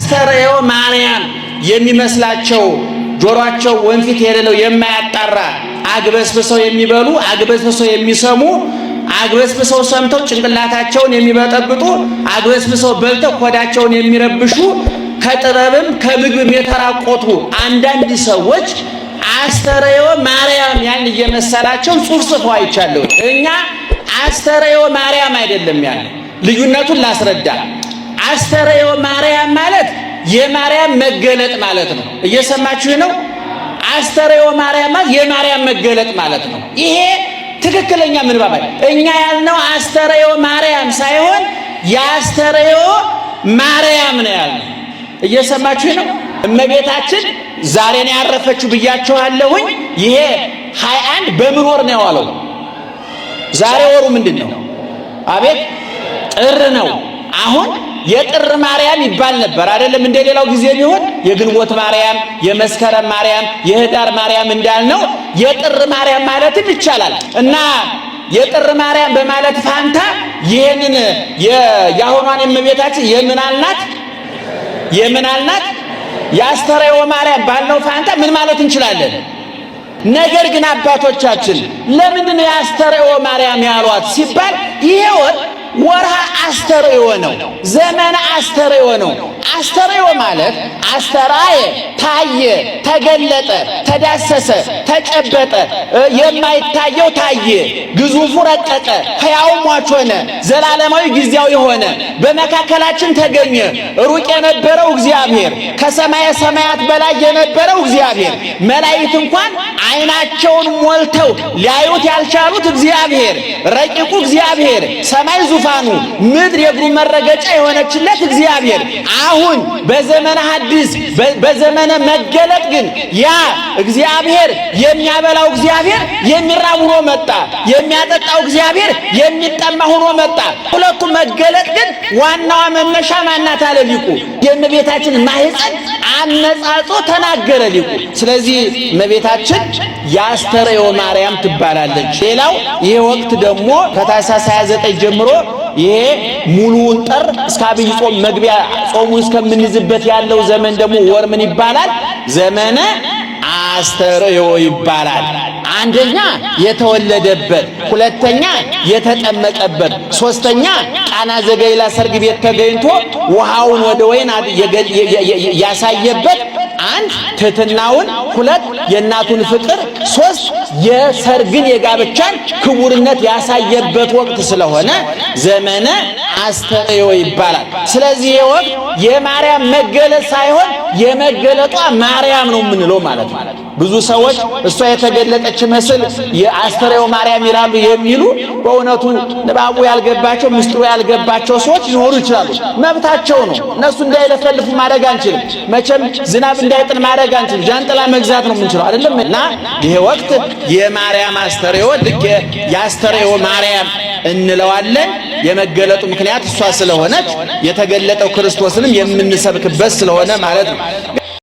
አስተርእዮ ማርያም የሚመስላቸው ጆሮአቸው ወንፊት የሌለው የማያጣራ አግበስብሰው የሚበሉ አግበስብሰው የሚሰሙ አግበስብሰው ሰምተው ጭንቅላታቸውን የሚበጠብጡ አግበስብሰው በልተው ሆዳቸውን የሚረብሹ ከጥበብም ከምግብም የተራቆቱ አንዳንድ ሰዎች አስተርእዮ ማርያም ያን እየመሰላቸው ጽሑፍ ጽፈው አይቻለሁ። እኛ አስተርእዮ ማርያም አይደለም ያለ ልዩነቱን ላስረዳ። አስተርእዮ ማርያም ማለት የማርያም መገለጥ ማለት ነው። እየሰማችሁ ነው? አስተርእዮ ማርያም ማለት የማርያም መገለጥ ማለት ነው። ይሄ ትክክለኛ ምንባብ እኛ ያልነው አስተርእዮ ማርያም ሳይሆን የአስተርእዮ ማርያም ነው ያልነው። እየሰማችሁ ነው? እመቤታችን ዛሬ ነው ያረፈችው ብያችኋለሁኝ። ይሄ 21 በምን ወር ነው የዋለው? ዛሬ ወሩ ምንድነው? አቤት ጥር ነው። አሁን የጥር ማርያም ይባል ነበር አይደለም? እንደሌላው ጊዜ ቢሆን የግንቦት ማርያም፣ የመስከረም ማርያም፣ የህዳር ማርያም እንዳልነው የጥር ማርያም ማለትም ይቻላል። እና የጥር ማርያም በማለት ፋንታ ይሄንን የአሁኗን እመቤታችን የምን አልናት የአስተርእዮ ማርያም ባልነው ፋንታ ምን ማለት እንችላለን? ነገር ግን አባቶቻችን ለምንድን ነው የአስተርእዮ ማርያም ያሏት ሲባል ይሄ ወርሃ አስተርእዮ ነው። ዘመነ አስተርእዮ ነው። አስተርእዮ ማለት አስተራየ ታየ፣ ተገለጠ፣ ተዳሰሰ፣ ተጨበጠ፣ የማይታየው ታየ፣ ግዙፉ ረቀቀ፣ ሕያው ሟች ሆነ፣ ዘላለማዊ ጊዜያዊ ሆነ፣ በመካከላችን ተገኘ። ሩቅ የነበረው እግዚአብሔር፣ ከሰማየ ሰማያት በላይ የነበረው እግዚአብሔር፣ መላእክት እንኳን ዓይናቸውን ሞልተው ሊያዩት ያልቻሉት እግዚአብሔር፣ ረቂቁ እግዚአብሔር፣ ሰማይ ዙፋኑ ምድር የእግሩ መረገጫ የሆነችለት እግዚአብሔር አሁን በዘመነ ሐዲስ በዘመነ መገለጥ ግን ያ እግዚአብሔር የሚያበላው እግዚአብሔር የሚራብ ሆኖ መጣ። የሚያጠጣው እግዚአብሔር የሚጠማ ሆኖ መጣ። ሁለቱ መገለጥ ግን ዋናዋ መነሻ ማናት አለ ሊቁ። የእመቤታችን ማህፀን አነጻጾ ተናገረ ሊቁ። ስለዚህ እመቤታችን የአስተርእዮ ማርያም ትባላለች። ሌላው ይሄ ወቅት ደግሞ ከታኅሳስ 29 ጀምሮ ይሄ ሙሉውን ጥር እስከ ዐቢይ ጾም መግቢያ ጾሙን እስከምንይዝበት ያለው ዘመን ደግሞ ወር ምን ይባላል? ዘመነ አስተርእዮ ይባላል። አንደኛ የተወለደበት፣ ሁለተኛ የተጠመቀበት፣ ሶስተኛ ቃና ዘገሊላ ሰርግ ቤት ተገኝቶ ውሃውን ወደ ወይን ያሳየበት፣ አንድ ትሕትናውን፣ ሁለት የእናቱን ፍቅር፣ ሶስት የሰርግን የጋብቻን ክቡርነት ያሳየበት ወቅት ስለሆነ ዘመነ አስተርእዮ ይባላል። ስለዚህ ይህ ወቅት የማርያም መገለጥ ሳይሆን የመገለጧ ማርያም ነው የምንለው ማለት ነው። ብዙ ሰዎች እሷ የተገለጠች መስል የአስተርእዮ ማርያም ይላሉ የሚሉ በእውነቱ ንባቡ ያልገባቸው ምስጢሩ ያልገባቸው ሰዎች ሊኖሩ ይችላሉ። መብታቸው ነው። እነሱ እንዳይለፈልፉ ማድረግ አንችልም። መቼም ዝናብ እንዳይጥል ማድረግ አንችልም። ጃንጥላ መግዛት ነው የምንችለው አይደለም። እና ይሄ ወቅት የማርያም አስተርእዮ ልክ የአስተርእዮ ማርያም እንለዋለን። የመገለጡ ምክንያት እሷ ስለሆነች የተገለጠው ክርስቶስንም የምንሰብክበት ስለሆነ ማለት ነው።